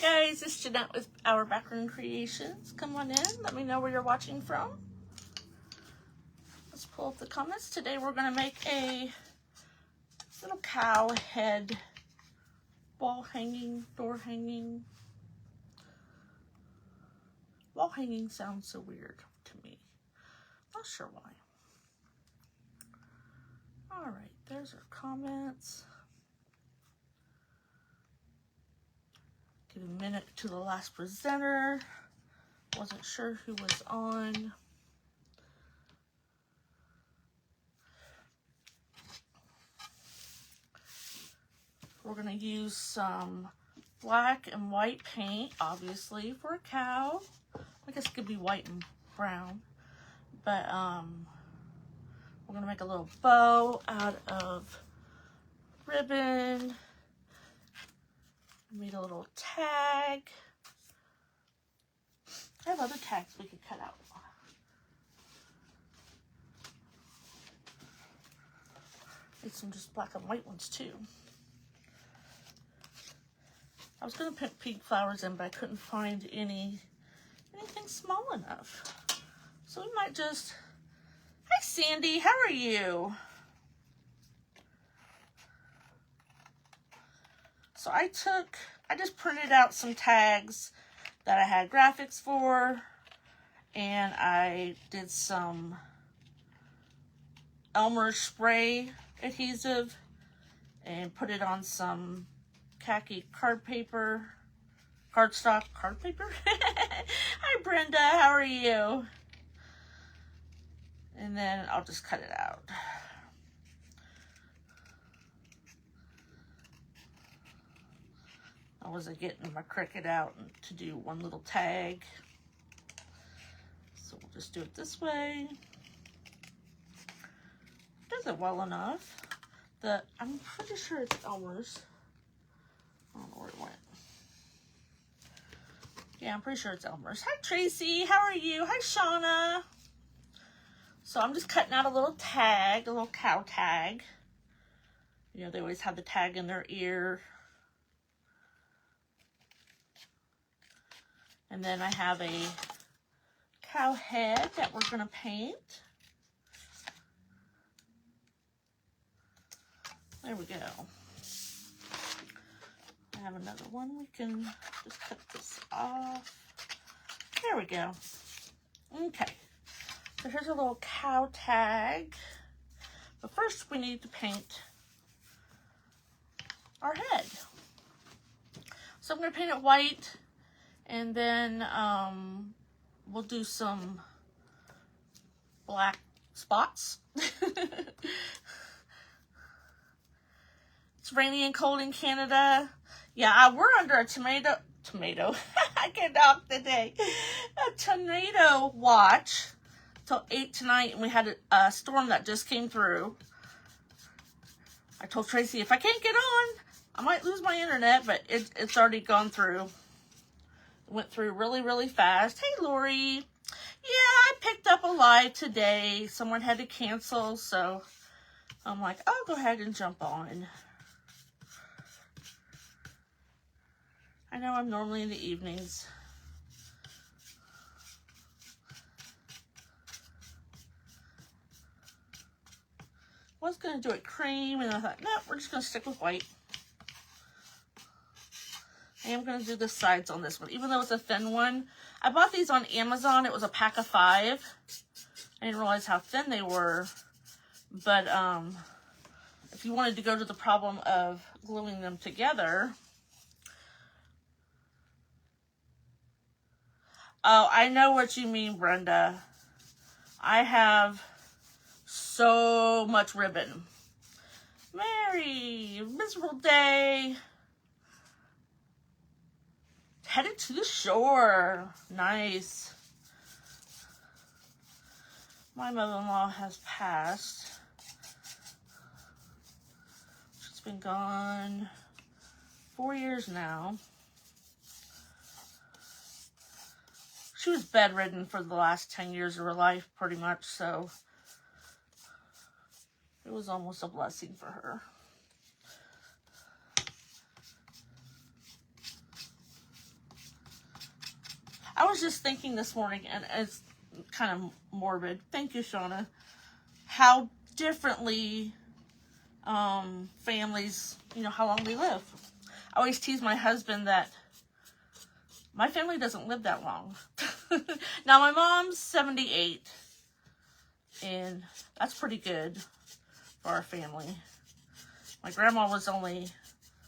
guys, it's Jeanette with Our Backroom Creations. Come on in, let me know where you're watching from. Let's pull up the comments. Today we're going to make a little cow head wall hanging, door hanging. Wall hanging sounds so weird to me. Not sure why. Alright, there's our comments. Give a minute to the last presenter. Wasn't sure who was on. We're going to use some black and white paint, obviously, for a cow. I guess it could be white and brown. But we're going to make a little bow out of ribbon. Made a little tag. I have other tags we could cut out. Made some just black and white ones too. I was going to put pink flowers in, but I couldn't find anything small enough. So we might just... Hi Sandy, how are you? So I just printed out some tags that I had graphics for, and I did some Elmer's spray adhesive and put it on some khaki card paper, cardstock card paper. Hi Brenda, how are you? And then I'll just cut it out. I wasn't getting my Cricut out to do one little tag. So we'll just do it this way. Does it well enough. I'm pretty sure it's Elmer's. I don't know where it went. Yeah, I'm pretty sure it's Elmer's. Hi Tracy, how are you? Hi Shauna. So I'm just cutting out a little tag, a little cow tag. You know, they always have the tag in their ear. And then I have a cow head that we're going to paint. There we go. I have another one. We can just cut this off. There we go. Okay. So here's a little cow tag. But first we need to paint our head. So I'm going to paint it white. And then we'll do some black spots. It's rainy and cold in Canada. Yeah, we're under a tomato. I can't talk today. A tornado watch till 8 tonight, and we had a storm that just came through. I told Tracy if I can't get on, I might lose my internet, but it's already gone through. Went through really, really fast. Hey, Lori. Yeah, I picked up a live today. Someone had to cancel, so I'm like, I'll go ahead and jump on. I know I'm normally in the evenings. Was going to do it cream, and I thought, no, we're just going to stick with white. I am going to do the sides on this one, even though it's a thin one. I bought these on Amazon. It was a pack of 5. I didn't realize how thin they were. But if you wanted to go to the problem of gluing them together. Oh, I know what you mean, Brenda. I have so much ribbon. Mary, miserable day. Headed to the shore. Nice. My mother-in-law has passed. She's been gone 4 years now. She was bedridden for the last 10 years of her life, pretty much, so it was almost a blessing for her. I was just thinking this morning, and it's kind of morbid. Thank you, Shauna. How differently families, how long they live. I always tease my husband that my family doesn't live that long. Now, my mom's 78, and that's pretty good for our family. My grandma was only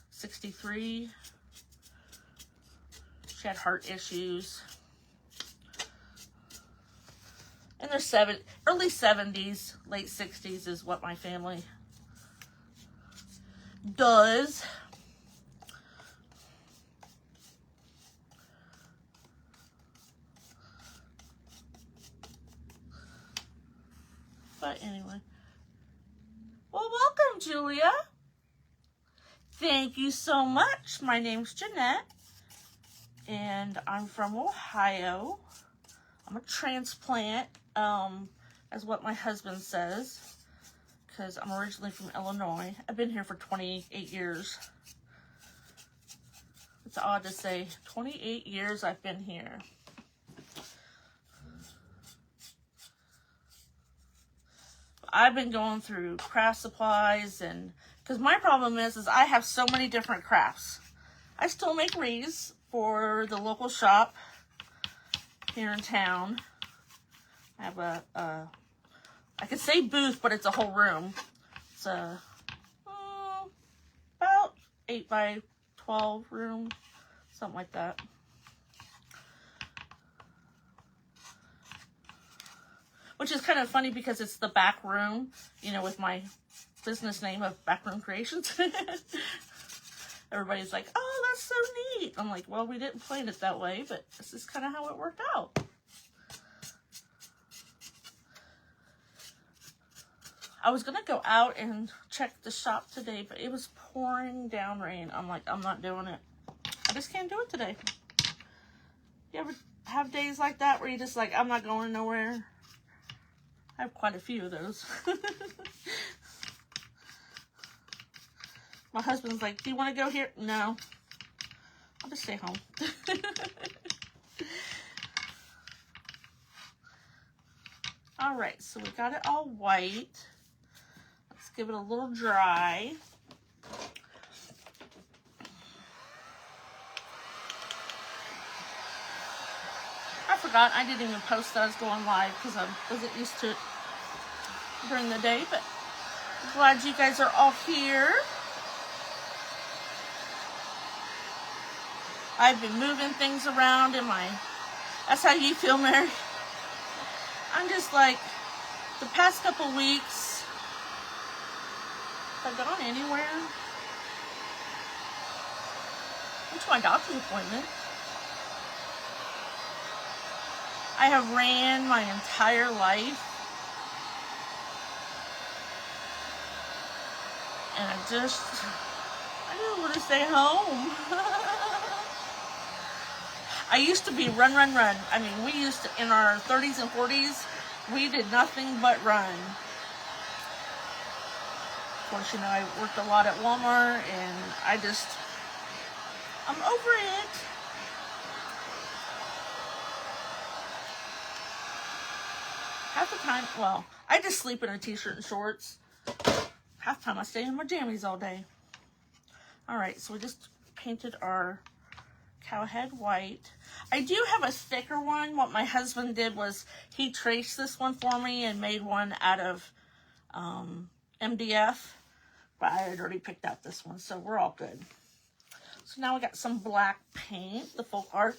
63. She had heart issues. In their early 70s, late 60s is what my family does. But anyway. Well, welcome, Julia. Thank you so much. My name's Jeanette, and I'm from Ohio. I'm a transplant, as what my husband says, because I'm originally from Illinois. I've been here for 28 years. It's odd to say 28 years I've been here. I've been going through craft supplies, and because my problem is I have so many different crafts. I still make wreaths for the local shop here in town. I have I could say booth, but it's a whole room. It's a about 8 by 12 room, something like that. Which is kind of funny because it's the back room, with my business name of Backroom Creations. Everybody's like, oh, that's so neat. I'm like, well, we didn't plan it that way, but this is kind of how it worked out. I was going to go out and check the shop today, but it was pouring down rain. I'm like, I'm not doing it. I just can't do it today. You ever have days like that where you just like, I'm not going nowhere? I have quite a few of those. My husband's like, do you want to go here? No. I'll just stay home. All right, so we got it all white. Let's give it a little dry. I forgot I didn't even post that I was going live because I wasn't used to it during the day, but I'm glad you guys are all here. I've been moving things around in my, that's how you feel, Mary? I'm just like, the past couple weeks, have I gone anywhere? Went to my doctor's appointment. I have ran my entire life, and I just want to stay home. I used to be run. I mean, we used to, in our 30s and 40s, we did nothing but run. Of course, I worked a lot at Walmart, and I'm over it. Half the time, well, I just sleep in a t-shirt and shorts. Half the time I stay in my jammies all day. All right, so we just painted our cow head white. I do have a thicker one. What my husband did was he traced this one for me and made one out of MDF, but I had already picked out this one, so we're all good. So now we got some black paint, the Folk Art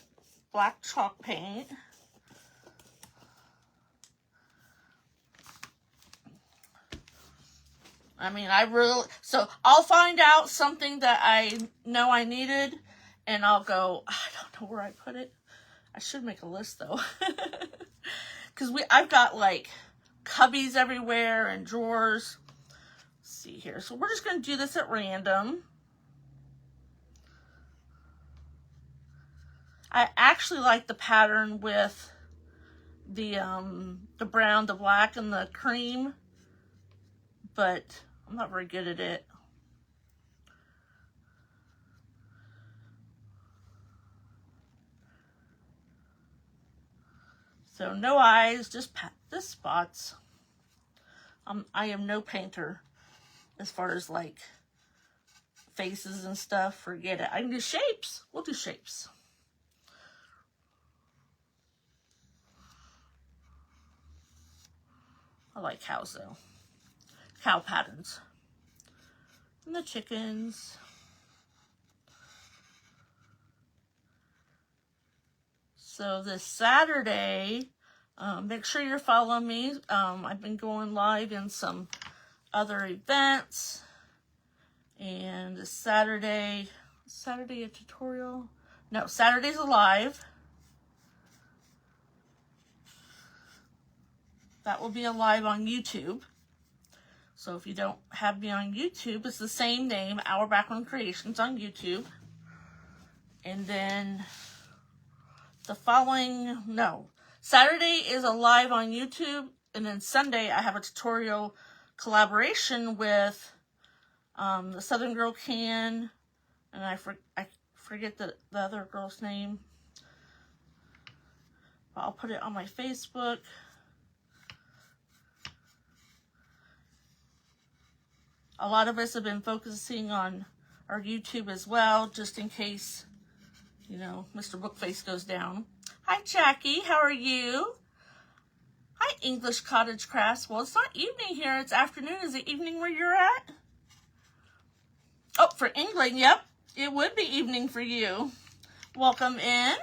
black chalk paint. I mean, so I'll find out something that I know I needed, and I'll go, I don't know where I put it. I should make a list, though. Because I've got, like, cubbies everywhere and drawers. Let's see here. So we're just going to do this at random. I actually like the pattern with the brown, the black, and the cream. But I'm not very good at it. So no eyes, just spots. I am no painter as far as like faces and stuff. Forget it. I can do shapes. We'll do shapes. I like cows though. Cow patterns. And the chickens. So this Saturday, make sure you're following me. I've been going live in some other events. And this Saturday a tutorial? No, Saturday's a live. That will be a live on YouTube. So if you don't have me on YouTube, it's the same name, Our Background Creations on YouTube. And then the following, no, Saturday is a live on YouTube. And then Sunday I have a tutorial collaboration with the Southern Girl Can. And I forget the other girl's name. But I'll put it on my Facebook. A lot of us have been focusing on our YouTube as well, just in case, you know, Mr. Bookface goes down. Hi, Jackie. How are you? Hi, English Cottage Crafts. Well, it's not evening here. It's afternoon. Is it evening where you're at? Oh, for England, yep. It would be evening for you. Welcome in.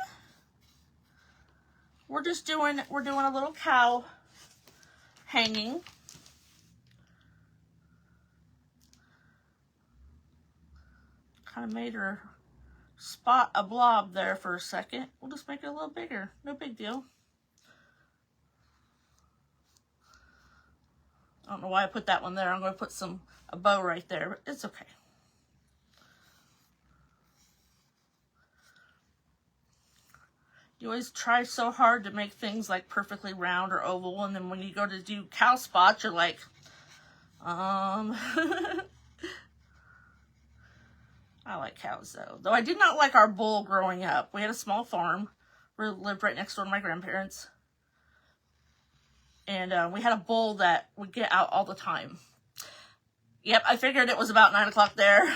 We're doing a little cow hanging. Kind of made her spot a blob there for a second. We'll just make it a little bigger. No big deal. I don't know why I put that one there. I'm going to put a bow right there, but it's okay. You always try so hard to make things like perfectly round or oval, and then when you go to do cow spots, you're like, I like cows though. Though I did not like our bull growing up. We had a small farm. We lived right next door to my grandparents. And we had a bull that would get out all the time. Yep, I figured it was about 9 o'clock there.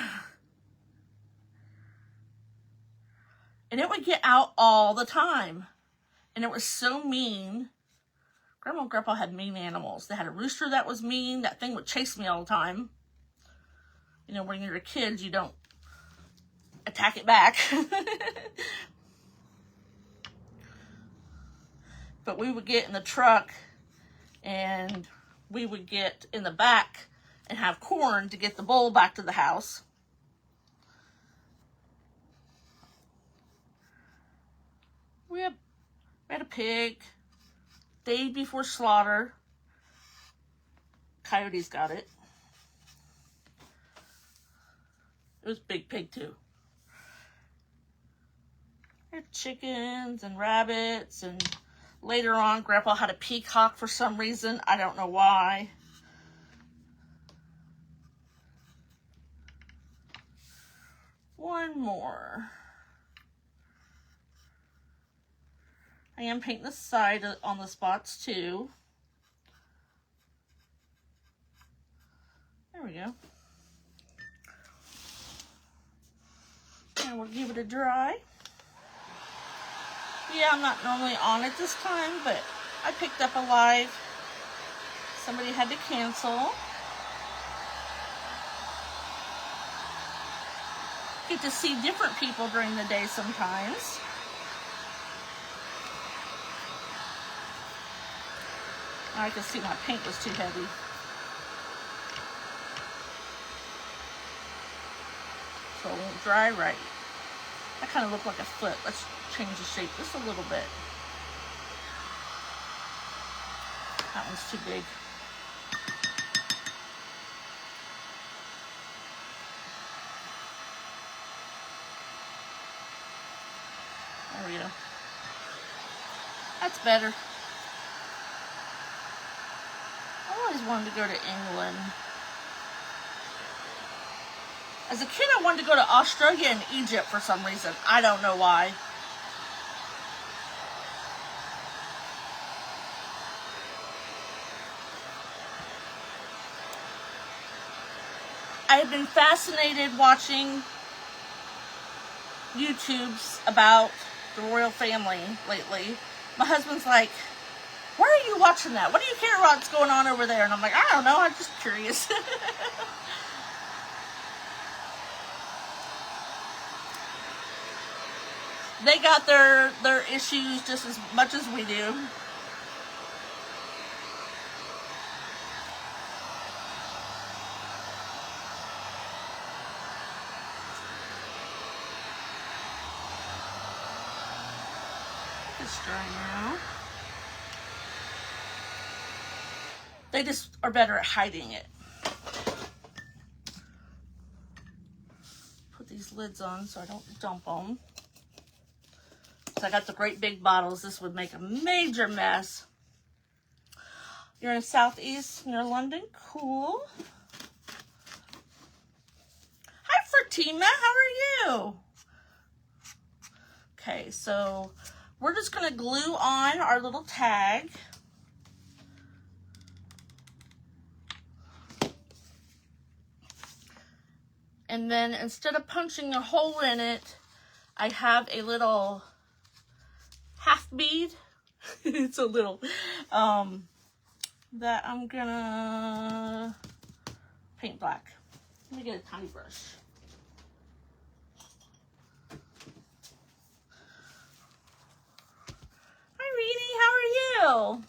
And it would get out all the time. And it was so mean. Grandma and Grandpa had mean animals. They had a rooster that was mean. That thing would chase me all the time. You know, when you're a kid, you don't attack it back. But we would get in the truck and we would get in the back and have corn to get the bull back to the house. We had a pig. Day before slaughter. Coyotes got it. It was a big pig too. We had chickens and rabbits, and later on Grandpa had a peacock for some reason. I don't know why. One more. I am painting the side on the spots too. There we go. And we'll give it a dry. Yeah, I'm not normally on it this time, but I picked up a live. Somebody had to cancel. Get to see different people during the day sometimes. I could see my paint was too heavy. So it won't dry right. That kind of looked like a foot. Let's change the shape just a little bit. That one's too big. There we go. That's better. I always wanted to go to England. As a kid, I wanted to go to Australia and Egypt for some reason. I don't know why. I have been fascinated watching YouTubes about the royal family lately. My husband's like, why are you watching that? What do you care about what's going on over there? And I'm like, I don't know, I'm just curious. They got their issues just as much as we do. It's dry now. They just are better at hiding it. Put these lids on so I don't dump them. So I got the great big bottles. This would make a major mess. You're in Southeast near London. Cool. Hi, Fatima. How are you? Okay, so we're just going to glue on our little tag. And then instead of punching a hole in it, I have a little half bead. It's a little, that I'm gonna paint black. Let me get a tiny brush. Hi, Reedy, how are you?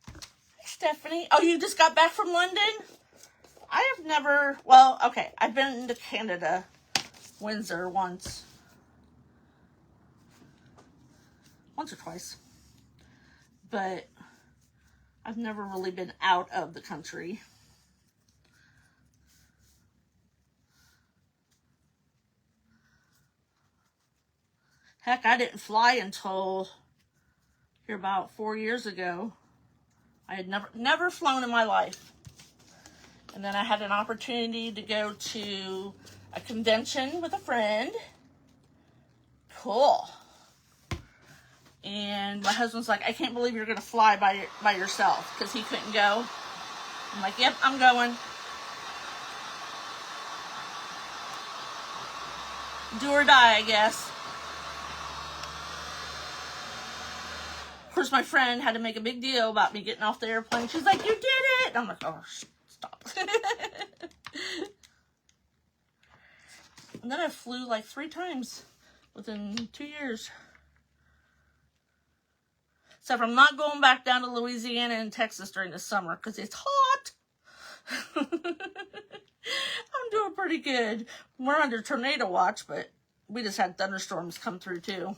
Hi, Stephanie. Oh, you just got back from London? I have never, well, okay, I've been to Canada, Windsor once or twice, but I've never really been out of the country. Heck, I didn't fly until here about 4 years ago. I had never flown in my life. And then I had an opportunity to go to a convention with a friend. Cool. And my husband's like, I can't believe you're going to fly by yourself, because he couldn't go. I'm like, yep, I'm going. Do or die, I guess. Of course, my friend had to make a big deal about me getting off the airplane. She's like, you did it! And I'm like, oh, stop. And then I flew like 3 times within 2 years. Except I'm not going back down to Louisiana and Texas during the summer because it's hot. I'm doing pretty good. We're under tornado watch, but we just had thunderstorms come through too.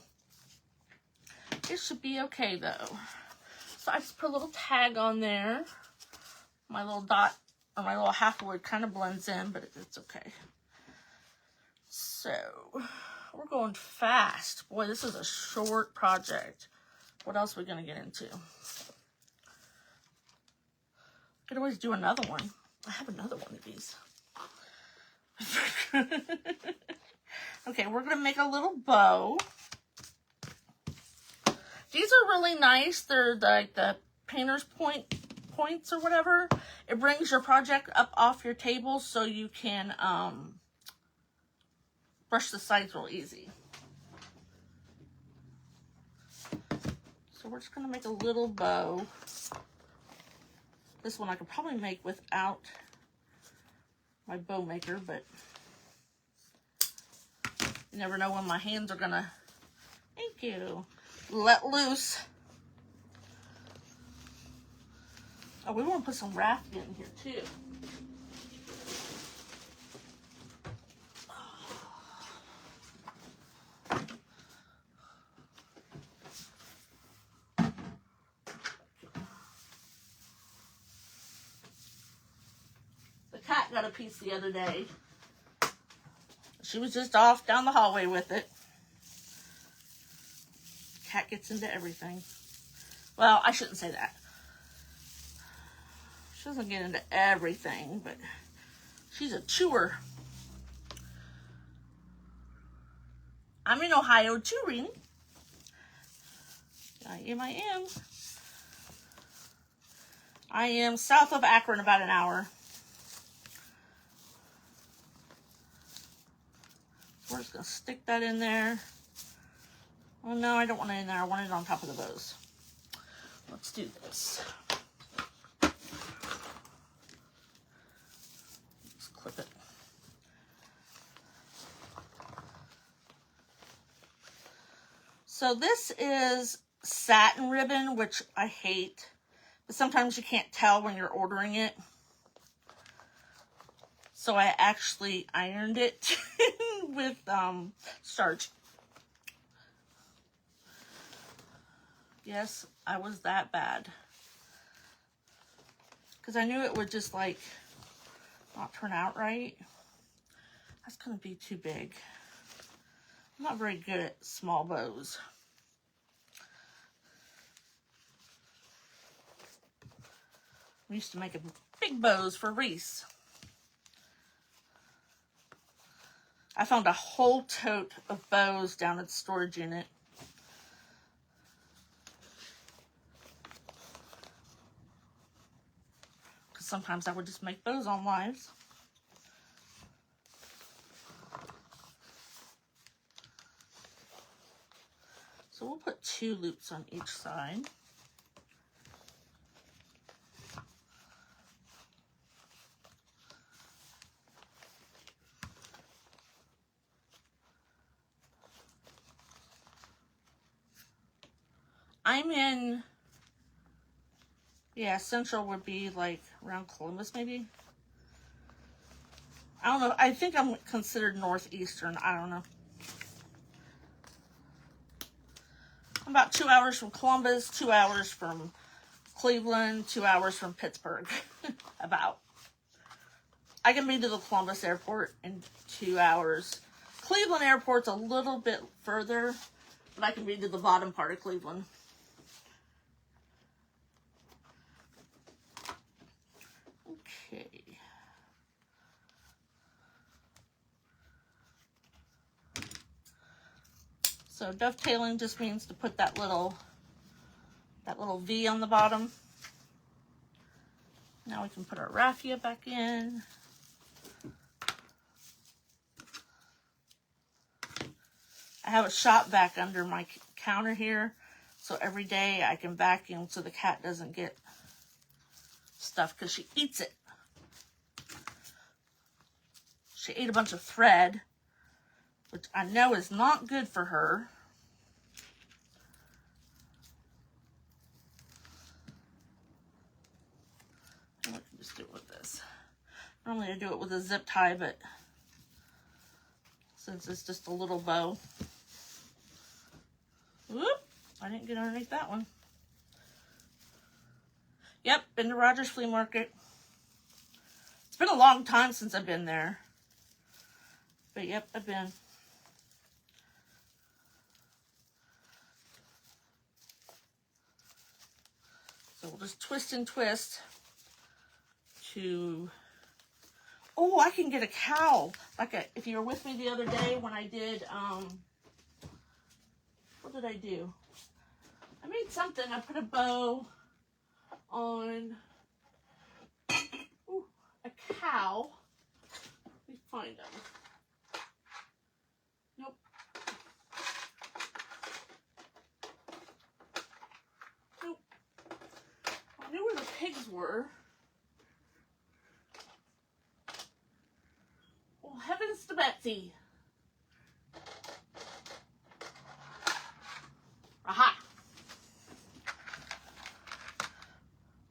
It should be okay though. So I just put a little tag on there. My little dot or my little half wood kind of blends in, but it's okay. So we're going fast. Boy, this is a short project. What else are we going to get into? Could always do another one. I have another one of these. Okay, we're going to make a little bow. These are really nice. They're like the painter's points or whatever. It brings your project up off your table so you can brush the sides real easy. So we're just going to make a little bow. This one I could probably make without my bow maker, but you never know when my hands are going to, thank you, let loose. Oh, we want to put some raft in here too. Cat got a piece the other day. She was just off down the hallway with it. Cat gets into everything. Well, I shouldn't say that. She doesn't get into everything, but she's a chewer. I'm in Ohio too, Rini. I am. I am south of Akron, about an hour. we're just going to stick that in there. Oh no, I don't want it in there. I want it on top of the bows. Let's do this. Let's clip it. So this is satin ribbon, which I hate, but sometimes you can't tell when you're ordering it. So I actually ironed it with starch. Yes, I was that bad. Because I knew it would just like not turn out right. That's going to be too big. I'm not very good at small bows. We used to make big bows for Reese. I found a whole tote of bows down at the storage unit. Because sometimes I would just make bows on lives. So we'll put 2 loops on each side. I'm in, yeah, Central would be like around Columbus maybe. I don't know. I think I'm considered Northeastern. I don't know. I'm about 2 hours from Columbus, 2 hours from Cleveland, 2 hours from Pittsburgh. About. I can be to the Columbus airport in 2 hours. Cleveland airport's a little bit further, but I can be to the bottom part of Cleveland. Okay. So dovetailing just means to put that little V on the bottom. Now we can put our raffia back in. I have a shop vac under my counter here, so every day I can vacuum so the cat doesn't get stuff because she eats it. She ate a bunch of thread, which I know is not good for her. And we can just do it with this. Normally I do it with a zip tie, but since it's just a little bow. Whoop! I didn't get underneath that one. Yep, been to Rogers Flea Market. It's been a long time since I've been there. But yep, I've been. So we'll just twist and twist to... Oh, I can get a cowl. If you were with me the other day when I did, what did I do? I made something. I put a bow on a cow. Let me find them. Nope. Nope. I knew where the pigs were. Well, heavens to Betsy. Aha.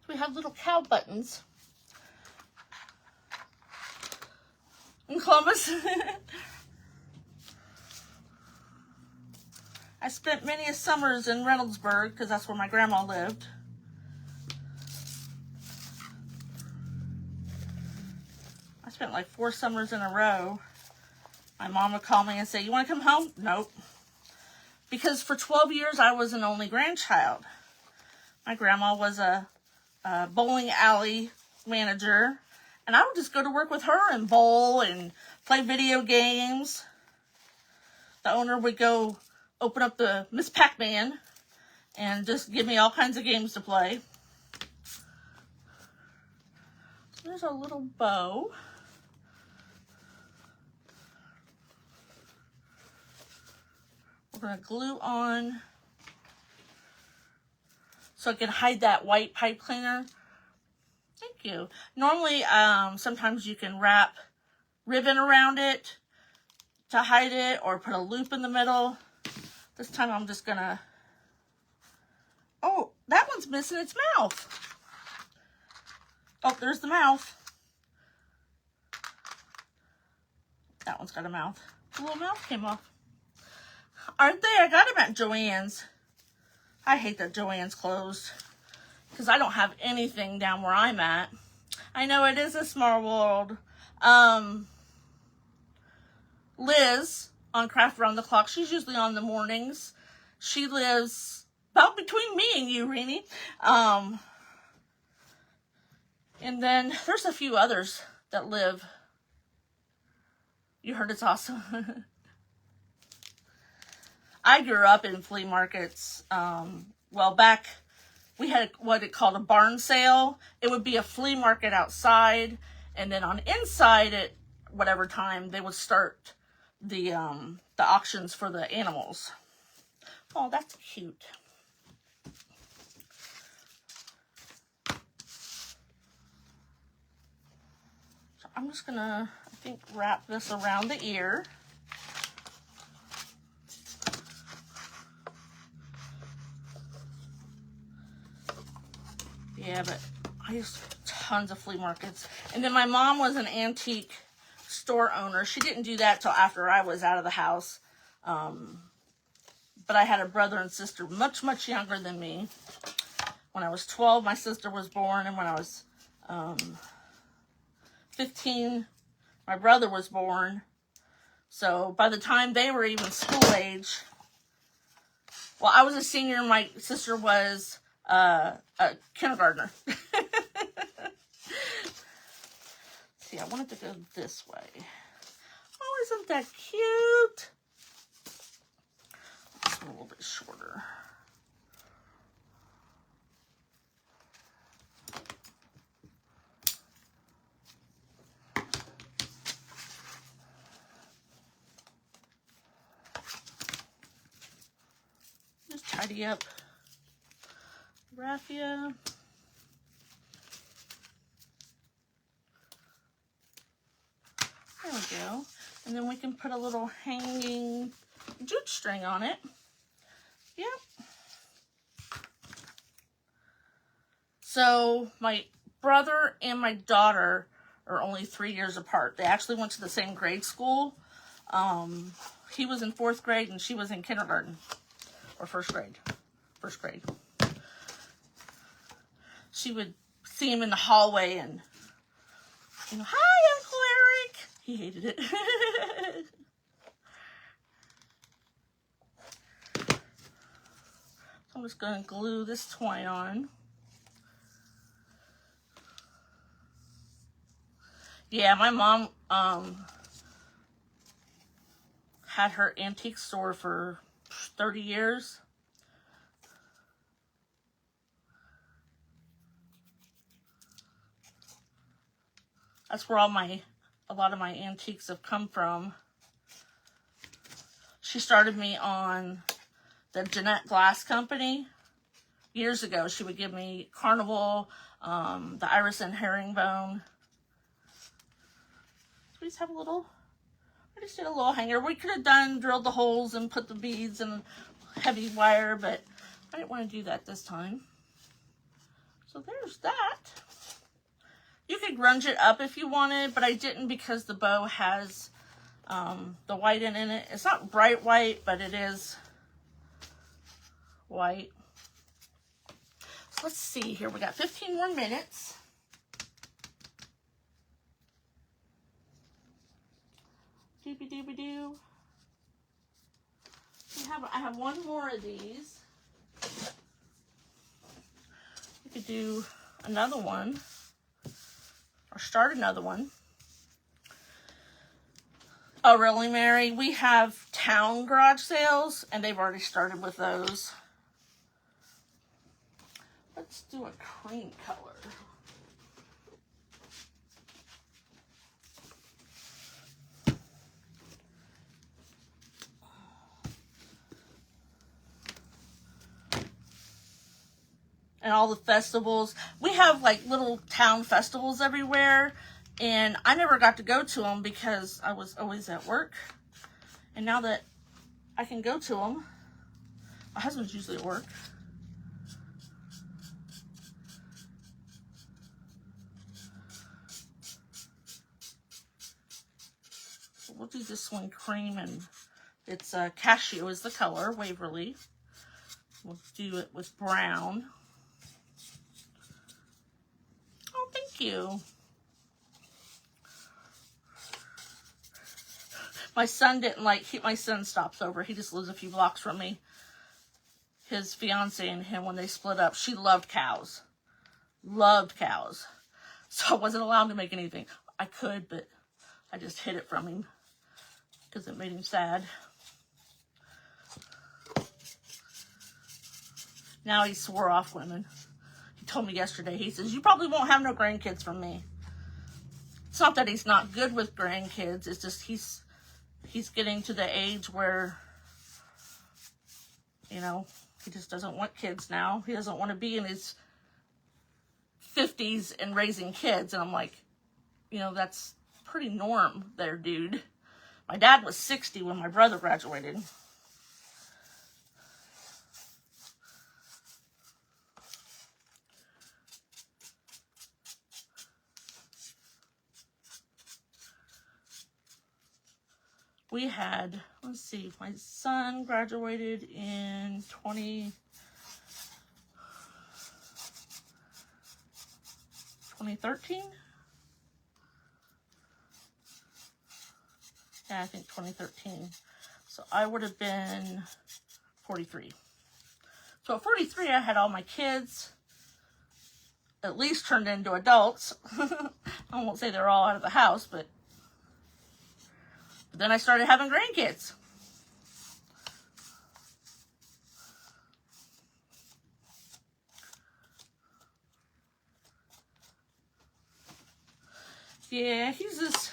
So we have little cow buttons. In Columbus. I spent many a summers in Reynoldsburg because that's where my grandma lived. I spent like 4 summers in a row. My mom would call me and say, "You want to come home?" Nope. Because for 12 years I was an only grandchild. My grandma was a bowling alley manager. And I would just go to work with her and bowl and play video games. The owner would go open up the Miss Pac-Man and just give me all kinds of games to play. So there's a little bow. going to glue on so I can hide that white pipe cleaner. Thank you. Normally, sometimes you can wrap ribbon around it to hide it or put a loop in the middle. This time I'm just going to... Oh, that one's missing its mouth. Oh, there's the mouth. That one's got a mouth. The little mouth came off. Aren't they? I got them at Joann's. I hate that Joann's closed because I don't have anything down where I'm at. I know it is a small world. Liz on Craft Around the Clock, she's usually on the mornings. She lives about between me and you, Rainey. And then there's a few others that live. You heard it's awesome. I grew up in flea markets. Well, back we had what it called a barn sale. It would be a flea market outside, and then on inside at whatever time they would start the auctions for the animals. Oh, that's cute. So I'm just gonna, I think, wrap this around the ear. Yeah, but I used tons of flea markets. And then my mom was an antique store owner. She didn't do that till after I was out of the house. But I had a brother and sister much, much younger than me. When I was 12, my sister was born. And when I was 15, my brother was born. So by the time they were even school age, well, I was a senior and my sister was a kindergartner. See, I wanted to go this way. Oh, isn't that cute? It's a little bit shorter. Just tidy up raffia. There we go. And then we can put a little hanging jute string on it. Yep. So my brother and my daughter are only 3 years apart. They actually went to the same grade school. He was in 4th grade and she was in kindergarten or first grade. She would see him in the hallway and, you know, hi, Uncle Eric. He hated it. So I'm just going to glue this twine on. Yeah, my mom had her antique store for 30 years. That's where a lot of my antiques have come from. She started me on the Jeanette Glass Company years ago. She would give me Carnival, the iris and herringbone. So we just have a little, I just did a little hanger. We could have drilled the holes and put the beads and heavy wire, but I didn't want to do that this time. So there's that. You could grunge it up if you wanted, but I didn't because the bow has the white in it. It's not bright white, but it is white. So let's see here. We got 15 more minutes. Doobie-doobie-doo. I have one more of these. You could do another one. Or start another one. Oh, really, Mary? We have town garage sales, and they've already started with those. Let's do a cream color. and all the festivals. We have like little town festivals everywhere, and I never got to go to them because I was always at work. And now that I can go to them, my husband's usually at work. We'll do this one cream, and it's cashew is the color, Waverly. We'll do it with brown. Oh, thank you. My son didn't like, my son stops over. He just lives a few blocks from me. His fiance and him, when they split up, she loved cows. Loved cows. So I wasn't allowed to make anything. I could, but I just hid it from him because it made him sad. Now he swore off women. He told me yesterday, he says, you probably won't have no grandkids from me. It's not that he's not good with grandkids. It's just he's getting to the age where, you know, he just doesn't want kids now. He doesn't want to be in his 50s and raising kids. And I'm like, you know, that's pretty norm there, dude. My dad was 60 when my brother graduated. We had, let's see, my son graduated in 2013? Yeah, I think 2013. So I would have been 43. So at 43, I had all my kids at least turned into adults. I won't say they're all out of the house, but then I started having grandkids. Yeah, he's just,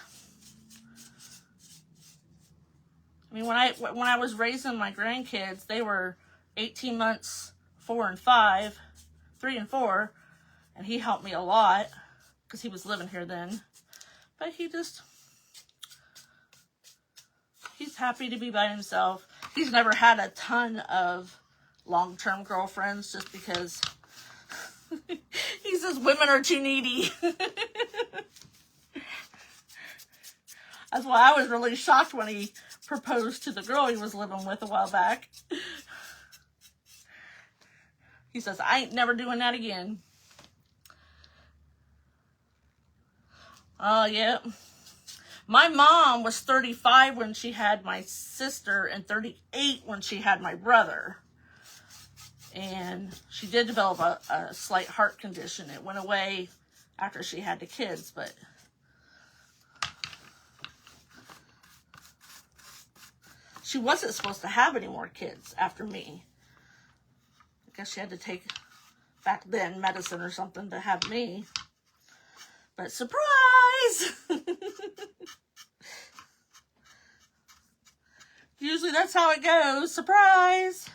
I mean, when I was raising my grandkids, they were 18 months, 4 and 5, 3 and 4, and he helped me a lot because he was living here then. But he's happy to be by himself. He's never had a ton of long-term girlfriends just because he says women are too needy. That's why I was really shocked when he proposed to the girl he was living with a while back. He says, I ain't never doing that again. Oh, yeah. My mom was 35 when she had my sister and 38 when she had my brother. And she did develop a slight heart condition. It went away after she had the kids, but she wasn't supposed to have any more kids after me. I guess she had to take, back then, medicine or something to have me. But surprise! Usually that's how it goes. Surprise!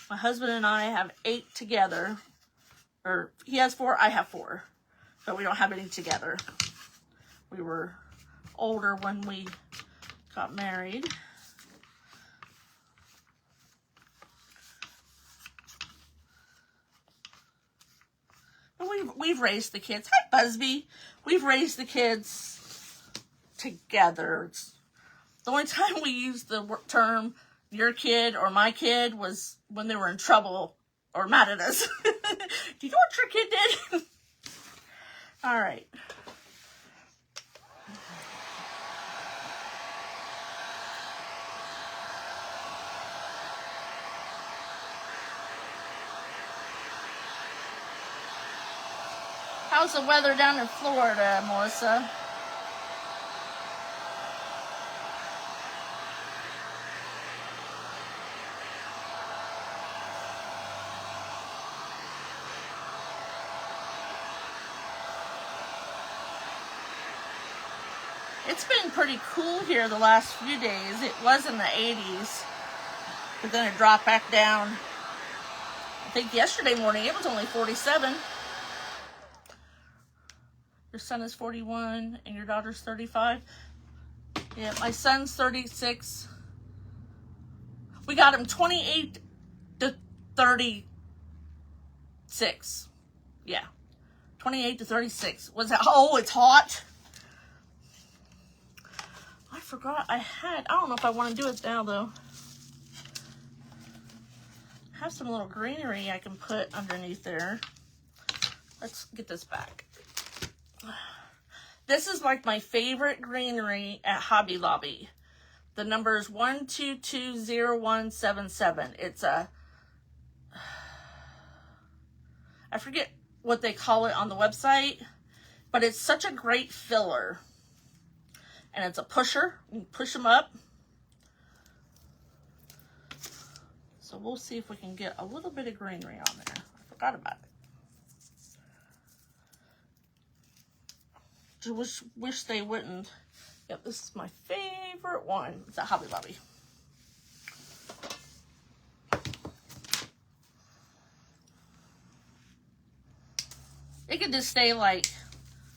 My husband and I have 8 together. Or he has 4, I have 4. But we don't have any together. We were older when we got married. And we've raised the kids. Hi, Busby. We've raised the kids together. The only time we used the term your kid or my kid was when they were in trouble or mad at us. Do you know what your kid did? All right. How's the weather down in Florida, Melissa? It's been pretty cool here the last few days. It was in the 80s. but then it dropped back down. I think yesterday morning it was only 47. Your son is 41 and your daughter's 35. Yeah, my son's 36. We got him 28 to 36. Yeah, 28 to 36. Was that? Oh, it's hot. I forgot I don't know if I want to do it now though. I have some little greenery I can put underneath there. Let's get this back. This is like my favorite greenery at Hobby Lobby. The number is 1220177. It's a, I forget what they call it on the website, but it's such a great filler. And it's a pusher. You can push them up. So we'll see if we can get a little bit of greenery on there. I forgot about it. Wish they wouldn't. Yep, this is my favorite one. It's at Hobby Lobby. It could just stay like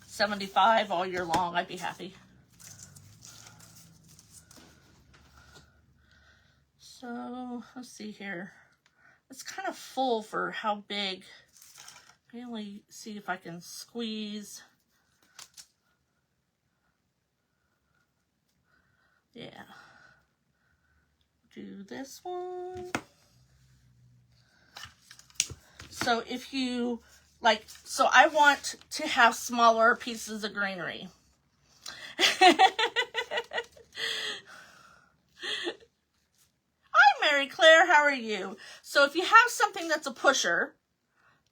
75 all year long. I'd be happy. So let's see here. It's kind of full for how big. Really see if I can squeeze. Yeah. Do this one. So if you like, so I want to have smaller pieces of greenery. Hi, Mary Claire, how are you? So if you have something that's a pusher,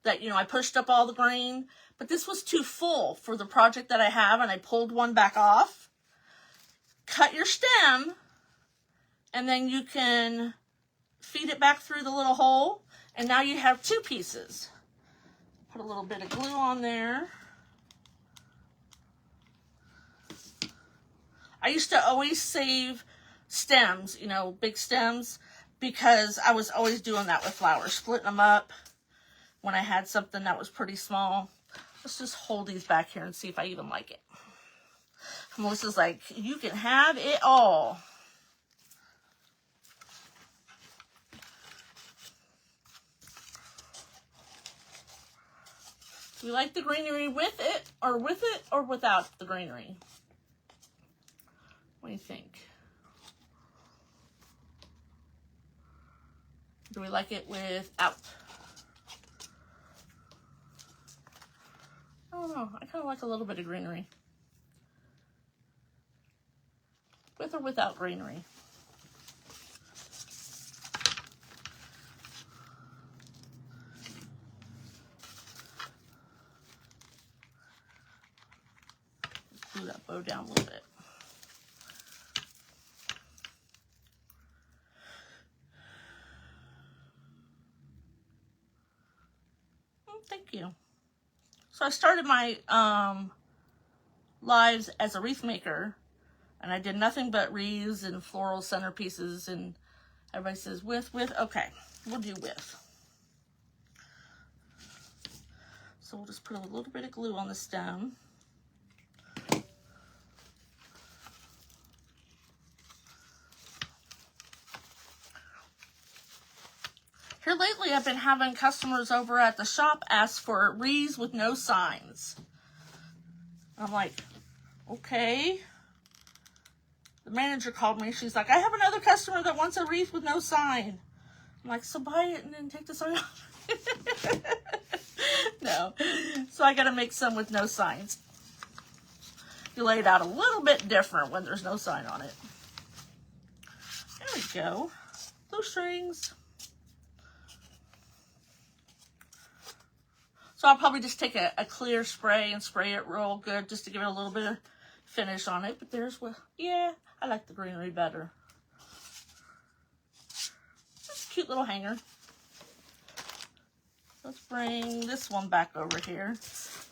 that, you know, I pushed up all the green, but this was too full for the project that I have, and I pulled one back off. Cut your stem, and then you can feed it back through the little hole, and now you have two pieces. Put a little bit of glue on there. I used to always save stems, you know, big stems, because I was always doing that with flowers, splitting them up when I had something that was pretty small. Let's just hold these back here and see if I even like it. Melissa's like, you can have it all. Do you like the greenery with it or without the greenery? What do you think? Do we like it without? I don't know. I kind of like a little bit of greenery. With or without greenery. Glue that bow down a little bit. Thank you. So I started my lives as a wreath maker. And I did nothing but wreaths and floral centerpieces, and everybody says with, okay, we'll do with. So we'll just put a little bit of glue on the stem. Here lately, I've been having customers over at the shop ask for wreaths with no signs. I'm like, okay. The manager called me. She's like, I have another customer that wants a wreath with no sign. I'm like, so buy it and then take the sign off. No. So I got to make some with no signs. You lay it out a little bit different when there's no sign on it. There we go. Those strings. So I'll probably just take a clear spray and spray it real good just to give it a little bit of finish on it. But there's what, yeah. I like the greenery better. It's a cute little hanger. Let's bring this one back over here.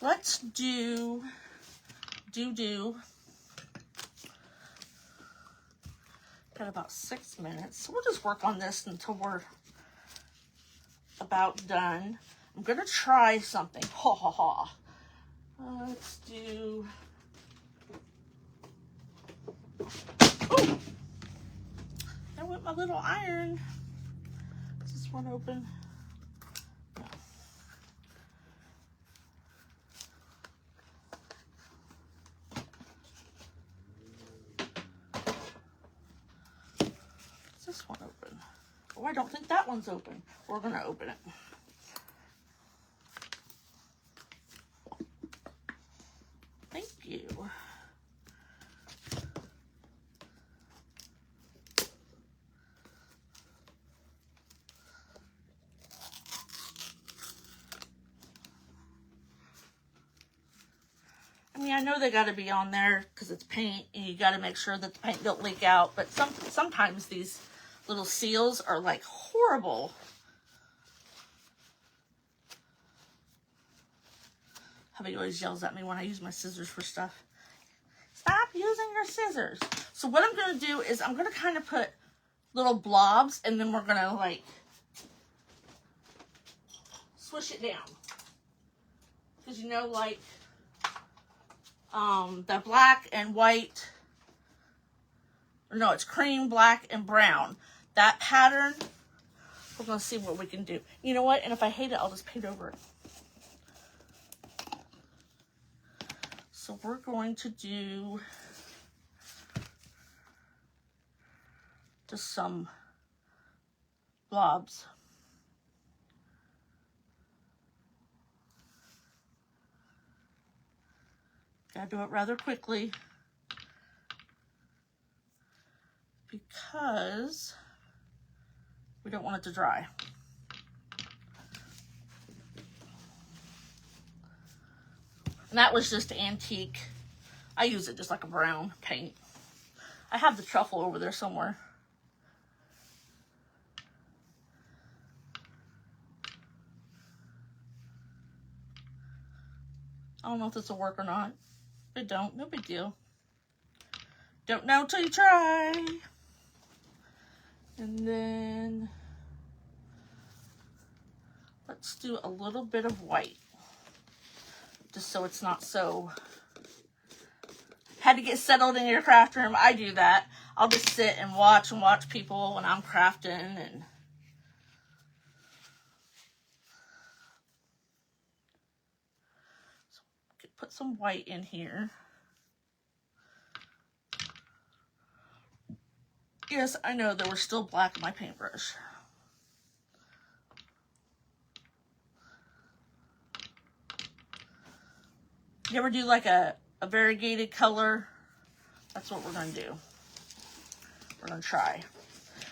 Let's do. Got had about 6 minutes. So we'll just work on this until we're about done. I'm going to try something. Ha ha ha. Let's do... Oh! There went my little iron. Is this one open? No. Is this one open? Oh, I don't think that one's open. We're going to open it. Thank you. I mean, I know they got to be on there because it's paint and you got to make sure that the paint don't leak out, but sometimes these little seals are like horrible. Hubby always yells at me when I use my scissors for stuff. Stop using your scissors. So what I'm going to do is I'm going to kind of put little blobs and then we're going to like swish it down. Because you know, like the black and white, or no, it's cream, black, and brown. That pattern, we're going to see what we can do. You know what? And if I hate it, I'll just paint over it. So we're going to do just some blobs. Gotta do it rather quickly because we don't want it to dry. And that was just antique. I use it just like a brown paint. I have the truffle over there somewhere. I don't know if this will work or not. If it don't, no big deal. Don't know till you try. And then let's do a little bit of white. Just so it's not so... Had to get settled in your craft room. I do that. I'll just sit and watch people when I'm crafting and... So put some white in here. Yes, I know there was still black in my paintbrush. You ever do like a variegated color? That's what we're going to do. We're going to try.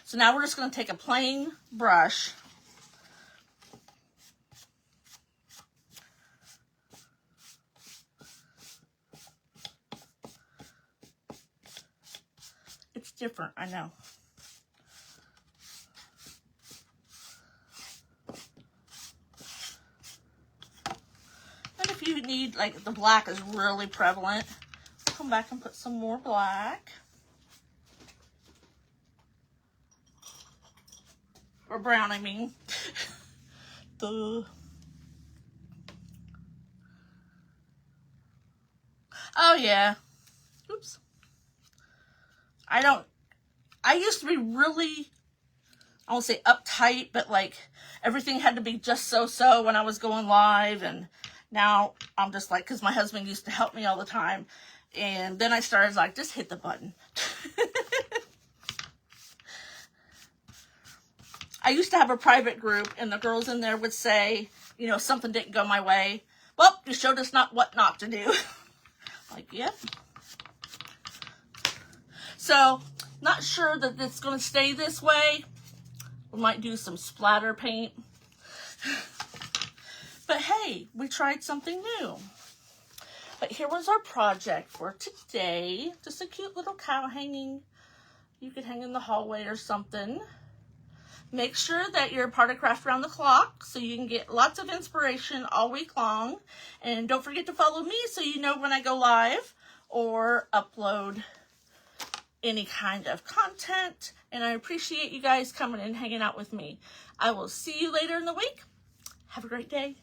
So now we're just going to take a plain brush. It's different, I know. If you need, like, the black is really prevalent, come back and put some more black. Or brown, I mean. Oh, yeah. Oops. I used to be really, I won't say uptight, but, like, everything had to be just so when I was going live, and... Now, I'm just like, because my husband used to help me all the time. And then I started like, just hit the button. I used to have a private group, and the girls in there would say, you know, something didn't go my way. Well, you showed us what not to do. Like, yep. So, not sure that it's going to stay this way. We might do some splatter paint. But hey, we tried something new. But here was our project for today. Just a cute little cow hanging. You could hang in the hallway or something. Make sure that you're part of Craft Around the Clock so you can get lots of inspiration all week long. And don't forget to follow me so you know when I go live or upload any kind of content, and I appreciate you guys coming and hanging out with me. I will see you later in the week. Have a great day.